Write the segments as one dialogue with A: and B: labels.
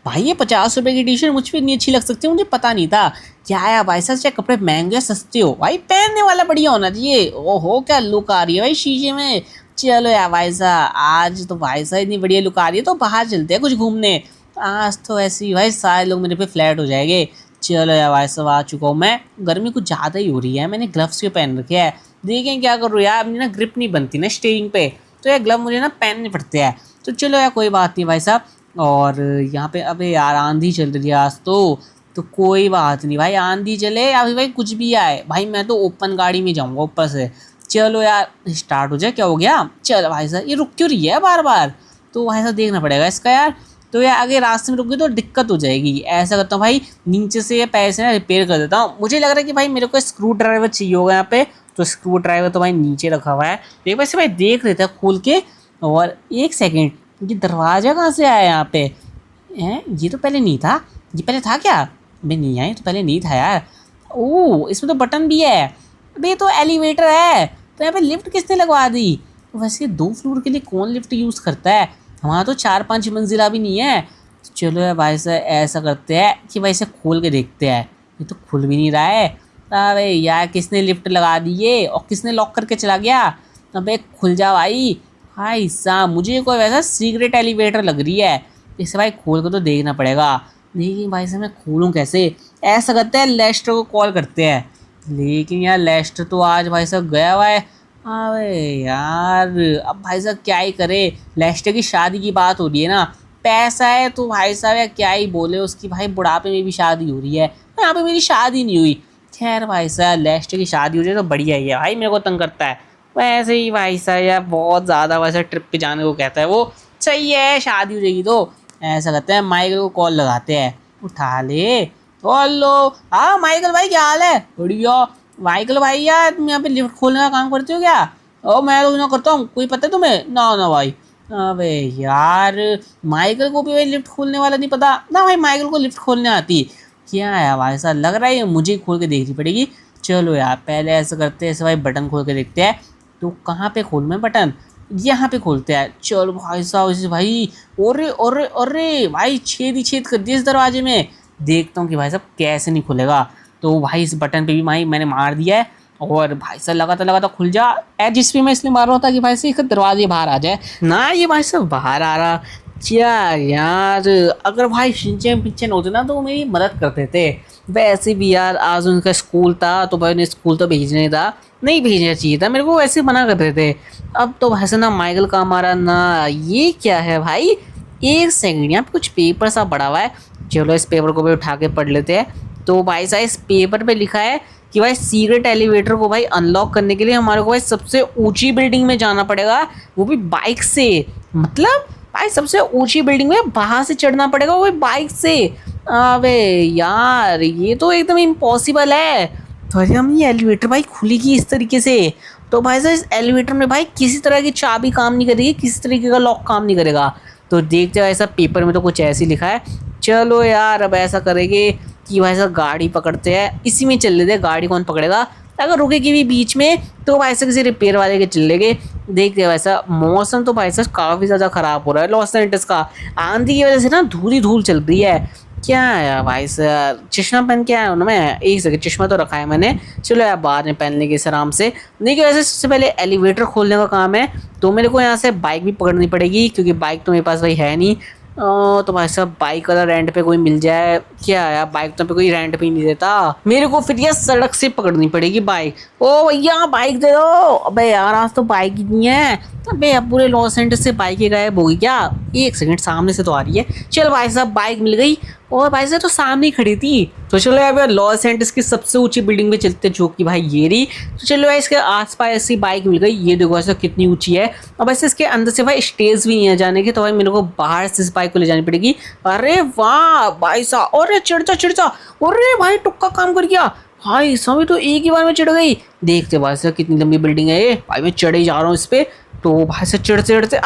A: भाई ये 50 रुपए की टी शर्ट मुझ पे इतनी अच्छी लग सकती है, मुझे पता नहीं था। क्या यार भाई साहब, चाहे कपड़े महंगे या सस्ते हो भाई पहनने वाला बढ़िया होना चाहिए। ओहो क्या लुक आ रही है भाई शीशे में। चलो यार भाई साहब, आज तो भाई साहब इतनी बढ़िया लुक आ रही है तो बाहर चलते हैं कुछ घूमने। आज तो ऐसे ही भाई सारे लोग मेरे पे फ्लैट हो जाएंगे। चलो यार भाई साहब आ चुका हूँ मैं। गर्मी कुछ ज़्यादा ही हो रही है, मैंने ग्लव्स क्यों पहन रखे हैं। देखें क्या करूँ यार, अपनी ना ग्रिप नहीं बनती ना स्टीयरिंग पे, तो यार ग्लव मुझे ना पहनने पड़ते हैं। तो चलो यार कोई बात नहीं भाई साहब। और यहाँ पे अबे यार आंधी चल रही है आज तो कोई बात नहीं भाई, आंधी चले या फिर भाई कुछ भी आए भाई, मैं तो ओपन गाड़ी में जाऊँगा ऊपर से। चलो यार स्टार्ट हो जाए, क्या हो गया। चलो भाई साहब ये रुक क्यों रही है बार बार, तो भाई साहब देखना पड़ेगा इसका यार। तो यार आगे रास्ते में रुक गई तो दिक्कत हो जाएगी। ऐसा करता हूँ भाई, नीचे से ये पैर से ना रिपेयर कर देता हूँ। मुझे लग रहा है कि भाई मेरे को स्क्रू ड्राइवर चाहिए होगा यहाँ पे, तो स्क्रू ड्राइवर तो भाई नीचे रखा हुआ है। एक वैसे भाई देख लेते हैं खोल के। और एक सेकेंड, ये दरवाजा कहाँ से आया यहाँ पे। हैं ये तो पहले नहीं था, ये पहले था क्या। मैं नहीं आया, तो पहले नहीं था यार। ओह इसमें तो बटन भी है। अबे तो एलिवेटर है, तो यहाँ पे लिफ्ट किसने लगवा दी। वैसे 2 फ्लोर के लिए कौन लिफ्ट यूज़ करता है, हमारा तो 4-5 मंजिला भी नहीं है। तो चलो यार भाई साहब ऐसा करते हैं कि भाई इसे खोल के देखते हैं। ये तो खुल भी नहीं रहा है। अबे यार किसने लिफ्ट लगा दी ये, और किसने लॉक करके चला गया। अबे खुल जा भाई। भाई साहब मुझे कोई वैसा सीक्रेट एलिवेटर लग रही है, इसे भाई खोल कर तो देखना पड़ेगा। लेकिन भाई साहब मैं खोलूँ कैसे। ऐसा करते हैं लेस्टर को कॉल करते हैं, लेकिन यार लेस्टर तो आज भाई साहब गया हुआ है। अबे यार अब भाई साहब क्या ही करे, लेस्टर की शादी की बात हो रही है ना, पैसा है तो भाई साहब यार क्या ही बोले उसकी, भाई बुढ़ापे में भी शादी हो रही है, यहाँ पे मेरी शादी नहीं हुई। खैर भाई साहब लेस्टर की शादी हो जाए तो बढ़िया ही है भाई, मेरे को तंग करता है वैसे ही भाई साहब यार, बहुत ज़्यादा वैसे ट्रिप पे जाने को कहता है वो। सही है शादी हो जाएगी तो। ऐसा करते हैं माइकल को कॉल लगाते हैं, उठा ले। हेलो हाँ माइकल भाई क्या हाल है। बढ़िया। माइकल भाई यार तुम यहाँ पे लिफ्ट खोलने का काम करते हो क्या। ओ मैं तो ना करता हूँ, कोई पता है तुम्हें। ना ना भाई। अबे यार माइकल को भी भाई लिफ्ट खोलने वाला नहीं पता ना भाई, माइकल को लिफ्ट खोलने आती क्या है भाई, ऐसा लग रहा है मुझे खोल के देखनी पड़ेगी। चलो यार पहले ऐसा करते हैं, ऐसे भाई बटन खोल के देखते हैं। तो कहाँ पे खोल मैं बटन, यहाँ पे खोलते हैं। चलो भाई साहब इसे भाई, अरे अरे अरे भाई छेद ही छेद कर दिया इस दरवाजे में। देखता हूँ कि भाई साहब कैसे नहीं खुलेगा। तो भाई इस बटन पे भी भाई मैंने मार दिया है, और भाई साहब लगातार खुल जा। जिस भी मैं इसलिए मार रहा था कि भाई साहब इसका दरवाजे बाहर आ जाए ना, ये भाई साहब बाहर आ रहा। यार अगर भाई शिनचैन पिंचैन होते ना तो वो मेरी मदद करते थे। वैसे भी यार आज उनका स्कूल था तो भाई उन्हें स्कूल तो भेजने था, नहीं भेजना चाहिए था मेरे को, वैसे मना करते थे। अब तो वैसे ना माइकल का हमारा ना, ये क्या है भाई, एक सेकंड यहाँ पे कुछ पेपर सा पड़ा हुआ है। चलो इस पेपर को भी उठा के पढ़ लेते हैं। तो भाई साहब इस पेपर पे लिखा है कि भाई सीक्रेट एलिवेटर को भाई अनलॉक करने के लिए हमारे को भाई सबसे ऊंची बिल्डिंग में जाना पड़ेगा, वो भी बाइक से। मतलब भाई सबसे ऊंची बिल्डिंग में बाहर से चढ़ना पड़ेगा वो भी बाइक से। अबे यार ये तो एकदम इम्पॉसिबल है। तो अरे हम ये एलिवेटर भाई खुलेगी इस तरीके से, तो भाई साहब इस एलिवेटर में भाई किसी तरह की चाबी काम नहीं करेगी, किसी तरीके का लॉक काम नहीं करेगा। तो देखते हो ऐसा पेपर में तो कुछ ऐसे लिखा है। चलो यार अब ऐसा करेंगे कि भाई साहब गाड़ी पकड़ते हैं, इसी में चल लेते हैं। गाड़ी कौन पकड़ेगा, अगर रुकेगी भी बीच में तो भाई साहब किसी रिपेयर वाले के चल लेंगे। देखते हैं वैसा मौसम तो भाई साहब काफ़ी ज़्यादा ख़राब हो रहा है लॉस एंजल्स का, आंधी की वजह से ना धूल ही धूल चल रही है। क्या है भाई साहब, चश्मा पहन के आया हूँ ना मैं, एक सेकंड चश्मा तो रखा है मैंने। चलो यार बाद में पहन लेंगे इस आराम से। देखिए वैसे सबसे पहले एलिवेटर खोलने का काम है, तो मेरे को यहाँ से बाइक भी पकड़नी पड़ेगी क्योंकि बाइक तो मेरे पास भाई है नहीं। तो भाई साहब बाइक वाला रेंट पे कोई मिल जाए। क्या यार बाइक तो पे कोई रेंट पे ही नहीं देता मेरे को, फिर यार सड़क से पकड़नी पड़ेगी बाइक। ओ भैया बाइक दे दो। अबे यार आज तो बाइक ही नहीं है। अबे अब पूरे लॉस एंजल्स से बाइक गायब होगी क्या। एक सेकंड सामने से तो आ रही है। चल भाई साहब बाइक मिल गई, और भाई साहब तो सामने ही खड़ी थी। तो चलो यार लॉस एंजल्स की सबसे ऊंची बिल्डिंग में चलते जो कि भाई ये रही। तो चलो यार इसके आसपास ऐसी बाइक मिल गई, ये देखो ऐसा कितनी ऊंची है। अब ऐसे इसके अंदर से भाई स्टेज भी नहीं है जाने की, तो भाई मेरे को बाहर से इस बाइक को ले जानी पड़ेगी। अरे वाह भाई साहब, अरे चढ़ जा। अरे भाई टुक्का काम कर गया भाई साहब, तो एक ही बार में चढ़ गई। देखते भाई साहब कितनी लंबी बिल्डिंग है ये, भाई मैं चढ़े जा रहा हूँ इस पे। तो भाई से चढ़ते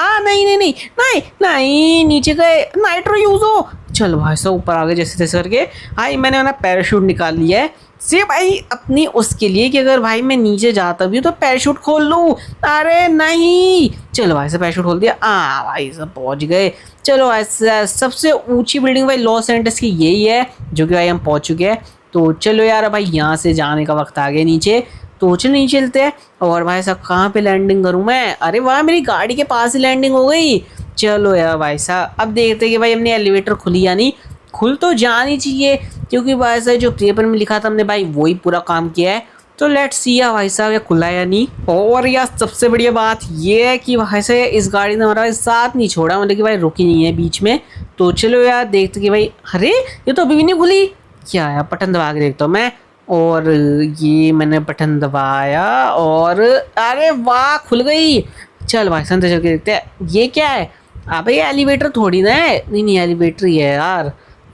A: नहीं नीचे गए, नाइट्रो यूज हो। चलो भाई साहब ऊपर आ गए जैसे तैसे करके। भाई मैंने ना पैराशूट निकाल लिया है सिर्फ भाई अपनी उसके लिए कि अगर भाई मैं नीचे जाता भी हूँ तो पैराशूट खोल लूँ। अरे नहीं, चलो भाई साहब पैराशूट खोल दिया। भाई साहब पहुँच गए। चलो ऐसा सबसे ऊंची बिल्डिंग भाई लॉस एंजल्स की यही है जो कि भाई हम पहुँच चुके हैं। तो चलो यार भाई यहाँ से जाने का वक्त आ गया नीचे। तो चलो नीचे चलते हैं। और भाई साहब कहाँ पे लैंडिंग करूँ मैं? अरे वाह मेरी गाड़ी के पास ही लैंडिंग हो गई। चलो यार भाई साहब अब देखते हैं कि भाई हमने एलिवेटर खुली या नहीं। खुल तो जानी चाहिए क्योंकि भाई साहब जो पेपर में लिखा था हमने भाई वही पूरा काम किया है। तो लेट्स सी या भाई साहब ये खुला या नहीं। और यार सबसे बढ़िया बात ये है कि भाई साहब इस गाड़ी ने हमारा साथ नहीं छोड़ा, मतलब कि भाई रुकी नहीं है बीच में। तो चलो यार देखते कि भाई अरे ये तो अभी भी नहीं खुली। क्या यार बटन दबा के देखता हूँ मैं। और ये मैंने बटन दबाया और अरे वाह खुल गई। चल भाई साहब चल के देखते हैं ये क्या है। अबे ये एलिवेटर थोड़ी ना है। नहीं नहीं एलिवेटर ही है यार,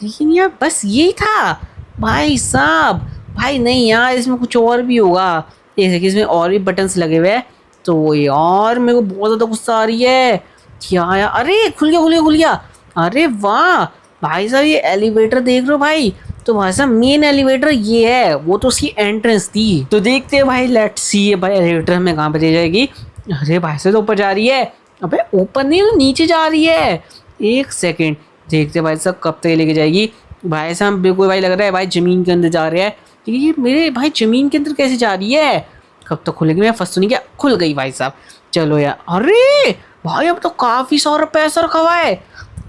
A: लेकिन यार बस यही था भाई साहब। भाई नहीं यार इसमें कुछ और भी होगा। जैसे कि इसमें और भी बटन्स लगे हुए हैं। तो यार मेरे को बहुत ज़्यादा गुस्सा आ रही है। क्या यार अरे खुल गया खुल गया खुल गया। अरे वाह भाई साहब ये एलिवेटर देख रहे हो भाई। तो भाई साहब मेन एलिवेटर ये है, वो तो उसकी एंट्रेंस थी। तो देखते हैं भाई लेट्स सी भाई एलिवेटर हमें कहाँ पे ले जाएगी। अरे भाई साहब तो ऊपर जा रही है। अबे ऊपर नहीं तो नीचे जा रही है। एक सेकेंड देखते भाई साहब कब तक लेके जाएगी। भाई साहब बिल्कुल भाई लग रहा है भाई ज़मीन के अंदर जा रहे हैं। ये मेरे भाई ज़मीन के अंदर कैसे जा रही है? कब तक खुलेगी? मैं फंस तो नहीं गया? खुल गई भाई साहब। चलो यार अरे भाई अब तो काफ़ी सारा पैसा रखा हुआ है।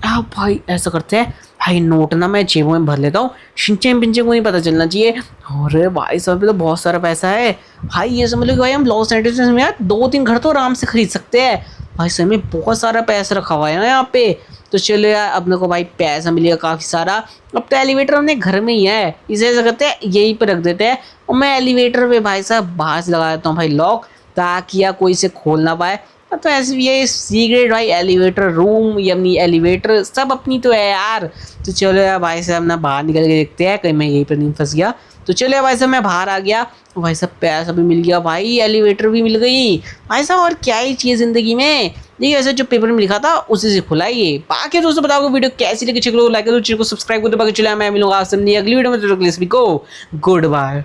A: अब भाई ऐसा करते हैं भाई नोट ना मैं जेबों में भर लेता हूँ। शिंचे पिंचे को नहीं पता चलना चाहिए। अरे भाई साहब पे तो बहुत सारा पैसा है भाई। ये समझ लो कि भाई हम लॉस एंजल्स में यार 2-3 घर तो आराम से खरीद सकते हैं। भाई सर में बहुत सारा पैसा रखा हुआ है ना यहाँ पे। तो चलो यार अपने को भाई पैसा मिलेगा काफ़ी सारा। अब तो एलिवेटर अपने घर में ही है, इसे ऐसा करते हैं यहीं पर रख देते हैं। और मैं एलिवेटर पे भाई साहब बाहर से लगा देता हूँ भाई लॉक, ताकि यार कोई इसे खोल ना पाए। तो ऐसे भी ये सीक्रेट भाई एलिवेटर रूम या अपनी एलिवेटर सब अपनी तो है यार। तो चलो यार भाई साहब ना बाहर निकल के देखते हैं कहीं मैं यहीं पर नहीं फंस गया। तो चलो यार भाई साहब मैं बाहर आ गया। भाई साहब पैसा भी मिल गया भाई, एलिवेटर भी मिल गई भाई साहब। और क्या ही चाहिए ज़िंदगी में। देखिए ऐसे जो पेपर में लिखा था उसी से खुला ये। बाकी दोस्तों बताओ वीडियो कैसी लगी, चेक लो लाइक करो, चैनल को सब्सक्राइब कर दो। बाकी चलो मैं मिलूंगा आपसे अगली वीडियो में। तो गुड बाय।